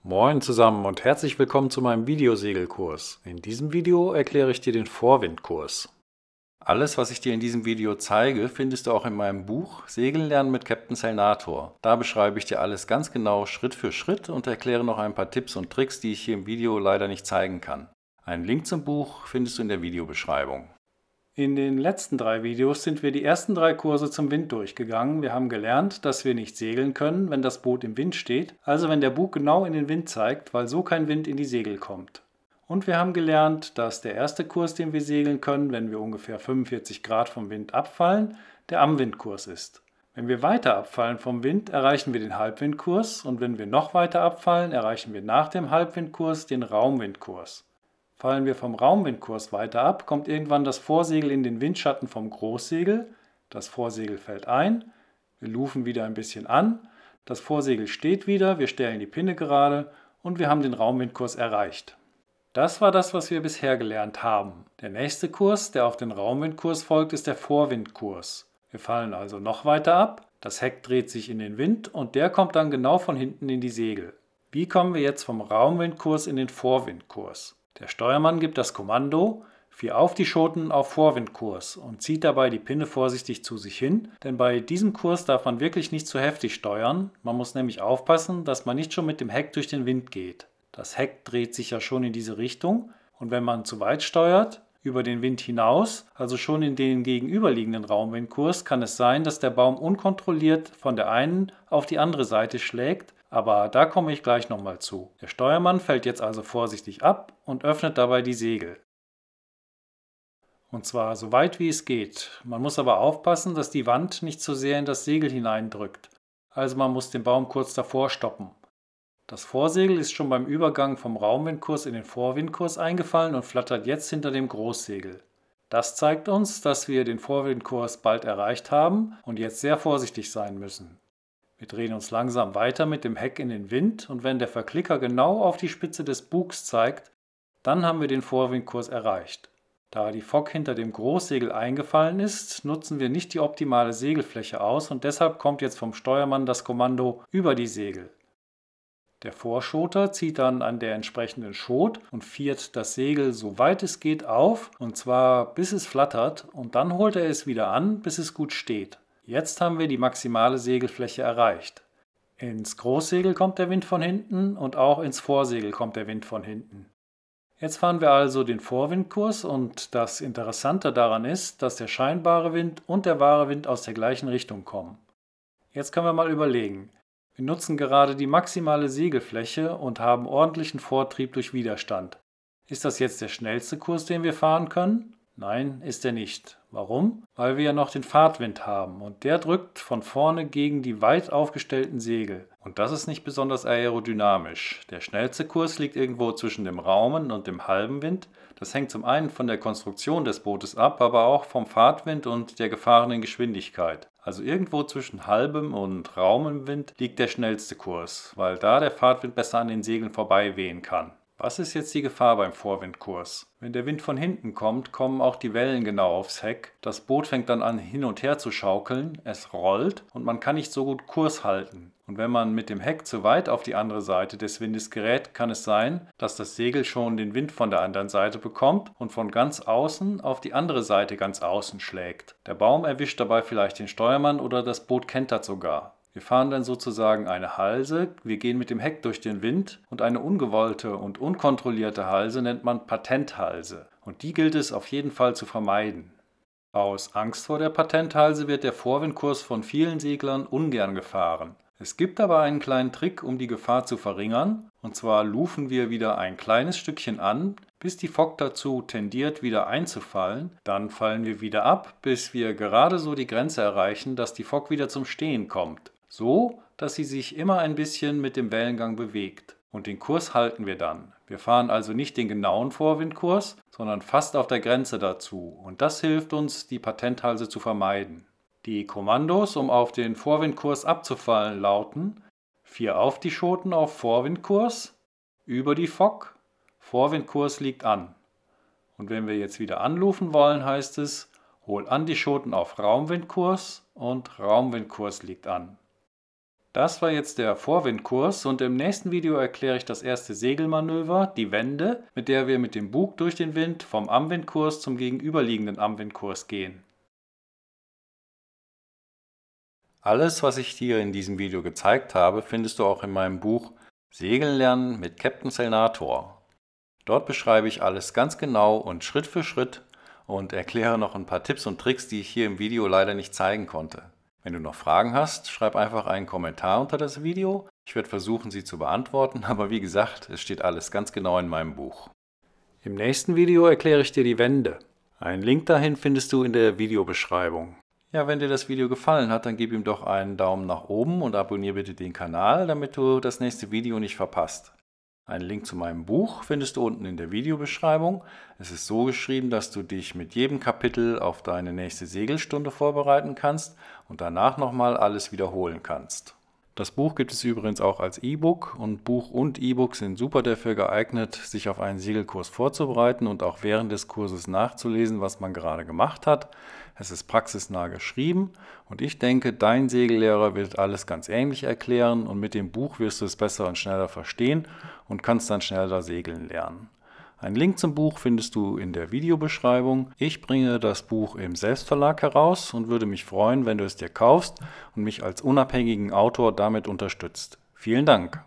Moin zusammen und herzlich willkommen zu meinem Videosegelkurs. In diesem Video erkläre ich dir den Vorwindkurs. Alles, was ich dir in diesem Video zeige, findest du auch in meinem Buch Segeln lernen mit Captain Sailnator. Da beschreibe ich dir alles ganz genau Schritt für Schritt und erkläre noch ein paar Tipps und Tricks, die ich hier im Video leider nicht zeigen kann. Einen Link zum Buch findest du in der Videobeschreibung. In den letzten 3 Videos sind wir die ersten 3 Kurse zum Wind durchgegangen. Wir haben gelernt, dass wir nicht segeln können, wenn das Boot im Wind steht, also wenn der Bug genau in den Wind zeigt, weil so kein Wind in die Segel kommt. Und wir haben gelernt, dass der erste Kurs, den wir segeln können, wenn wir ungefähr 45 Grad vom Wind abfallen, der Amwindkurs ist. Wenn wir weiter abfallen vom Wind, erreichen wir den Halbwindkurs und wenn wir noch weiter abfallen, erreichen wir nach dem Halbwindkurs den Raumwindkurs. Fallen wir vom Raumwindkurs weiter ab, kommt irgendwann das Vorsegel in den Windschatten vom Großsegel, das Vorsegel fällt ein, wir lufen wieder ein bisschen an, das Vorsegel steht wieder, wir stellen die Pinne gerade und wir haben den Raumwindkurs erreicht. Das war das, was wir bisher gelernt haben. Der nächste Kurs, der auf den Raumwindkurs folgt, ist der Vorwindkurs. Wir fallen also noch weiter ab, das Heck dreht sich in den Wind und der kommt dann genau von hinten in die Segel. Wie kommen wir jetzt vom Raumwindkurs in den Vorwindkurs? Der Steuermann gibt das Kommando, 4 auf die Schoten auf Vorwindkurs und zieht dabei die Pinne vorsichtig zu sich hin, denn bei diesem Kurs darf man wirklich nicht zu heftig steuern, man muss nämlich aufpassen, dass man nicht schon mit dem Heck durch den Wind geht. Das Heck dreht sich ja schon in diese Richtung und wenn man zu weit steuert, über den Wind hinaus, also schon in den gegenüberliegenden Raumwindkurs, kann es sein, dass der Baum unkontrolliert von der einen auf die andere Seite schlägt, aber da komme ich gleich nochmal zu. Der Steuermann fällt jetzt also vorsichtig ab und öffnet dabei die Segel. Und zwar so weit wie es geht. Man muss aber aufpassen, dass die Wand nicht zu sehr in das Segel hineindrückt. Also man muss den Baum kurz davor stoppen. Das Vorsegel ist schon beim Übergang vom Raumwindkurs in den Vorwindkurs eingefallen und flattert jetzt hinter dem Großsegel. Das zeigt uns, dass wir den Vorwindkurs bald erreicht haben und jetzt sehr vorsichtig sein müssen. Wir drehen uns langsam weiter mit dem Heck in den Wind und wenn der Verklicker genau auf die Spitze des Bugs zeigt, dann haben wir den Vorwindkurs erreicht. Da die Fock hinter dem Großsegel eingefallen ist, nutzen wir nicht die optimale Segelfläche aus und deshalb kommt jetzt vom Steuermann das Kommando über die Segel. Der Vorschoter zieht dann an der entsprechenden Schot und viert das Segel so weit es geht auf, und zwar bis es flattert, und dann holt er es wieder an, bis es gut steht. Jetzt haben wir die maximale Segelfläche erreicht. Ins Großsegel kommt der Wind von hinten und auch ins Vorsegel kommt der Wind von hinten. Jetzt fahren wir also den Vorwindkurs und das Interessante daran ist, dass der scheinbare Wind und der wahre Wind aus der gleichen Richtung kommen. Jetzt können wir mal überlegen. Wir nutzen gerade die maximale Segelfläche und haben ordentlichen Vortrieb durch Widerstand. Ist das jetzt der schnellste Kurs, den wir fahren können? Nein, ist er nicht. Warum? Weil wir ja noch den Fahrtwind haben und der drückt von vorne gegen die weit aufgestellten Segel. Und das ist nicht besonders aerodynamisch. Der schnellste Kurs liegt irgendwo zwischen dem Raumen und dem halben Wind. Das hängt zum einen von der Konstruktion des Bootes ab, aber auch vom Fahrtwind und der gefahrenen Geschwindigkeit. Also irgendwo zwischen halbem und raumem Wind liegt der schnellste Kurs, weil da der Fahrtwind besser an den Segeln vorbei wehen kann. Was ist jetzt die Gefahr beim Vorwindkurs? Wenn der Wind von hinten kommt, kommen auch die Wellen genau aufs Heck. Das Boot fängt dann an hin und her zu schaukeln, es rollt und man kann nicht so gut Kurs halten. Und wenn man mit dem Heck zu weit auf die andere Seite des Windes gerät, kann es sein, dass das Segel schon den Wind von der anderen Seite bekommt und von ganz außen auf die andere Seite ganz außen schlägt. Der Baum erwischt dabei vielleicht den Steuermann oder das Boot kentert sogar. Wir fahren dann sozusagen eine Halse, wir gehen mit dem Heck durch den Wind und eine ungewollte und unkontrollierte Halse nennt man Patenthalse und die gilt es auf jeden Fall zu vermeiden. Aus Angst vor der Patenthalse wird der Vorwindkurs von vielen Seglern ungern gefahren. Es gibt aber einen kleinen Trick, um die Gefahr zu verringern, und zwar lufen wir wieder ein kleines Stückchen an, bis die Fock dazu tendiert, wieder einzufallen. Dann fallen wir wieder ab, bis wir gerade so die Grenze erreichen, dass die Fock wieder zum Stehen kommt. So, dass sie sich immer ein bisschen mit dem Wellengang bewegt. Und den Kurs halten wir dann. Wir fahren also nicht den genauen Vorwindkurs, sondern fast auf der Grenze dazu. Und das hilft uns, die Patenthalse zu vermeiden. Die Kommandos, um auf den Vorwindkurs abzufallen, lauten: 4 auf die Schoten auf Vorwindkurs, über die Fock, Vorwindkurs liegt an. Und wenn wir jetzt wieder anlufen wollen, heißt es: hol an die Schoten auf Raumwindkurs und Raumwindkurs liegt an. Das war jetzt der Vorwindkurs und im nächsten Video erkläre ich das erste Segelmanöver, die Wende, mit der wir mit dem Bug durch den Wind vom Amwindkurs zum gegenüberliegenden Amwindkurs gehen. Alles, was ich dir in diesem Video gezeigt habe, findest du auch in meinem Buch Segeln lernen mit Captain Selnator. Dort beschreibe ich alles ganz genau und Schritt für Schritt und erkläre noch ein paar Tipps und Tricks, die ich hier im Video leider nicht zeigen konnte. Wenn du noch Fragen hast, schreib einfach einen Kommentar unter das Video. Ich werde versuchen, sie zu beantworten, aber wie gesagt, es steht alles ganz genau in meinem Buch. Im nächsten Video erkläre ich dir die Wende. Einen Link dahin findest du in der Videobeschreibung. Ja, wenn dir das Video gefallen hat, dann gib ihm doch einen Daumen nach oben und abonniere bitte den Kanal, damit du das nächste Video nicht verpasst. Einen Link zu meinem Buch findest du unten in der Videobeschreibung. Es ist so geschrieben, dass du dich mit jedem Kapitel auf deine nächste Segelstunde vorbereiten kannst und danach nochmal alles wiederholen kannst. Das Buch gibt es übrigens auch als E-Book und Buch und E-Book sind super dafür geeignet, sich auf einen Segelkurs vorzubereiten und auch während des Kurses nachzulesen, was man gerade gemacht hat. Es ist praxisnah geschrieben und ich denke, dein Segellehrer wird alles ganz ähnlich erklären und mit dem Buch wirst du es besser und schneller verstehen und kannst dann schneller segeln lernen. Einen Link zum Buch findest du in der Videobeschreibung. Ich bringe das Buch im Selbstverlag heraus und würde mich freuen, wenn du es dir kaufst und mich als unabhängigen Autor damit unterstützt. Vielen Dank!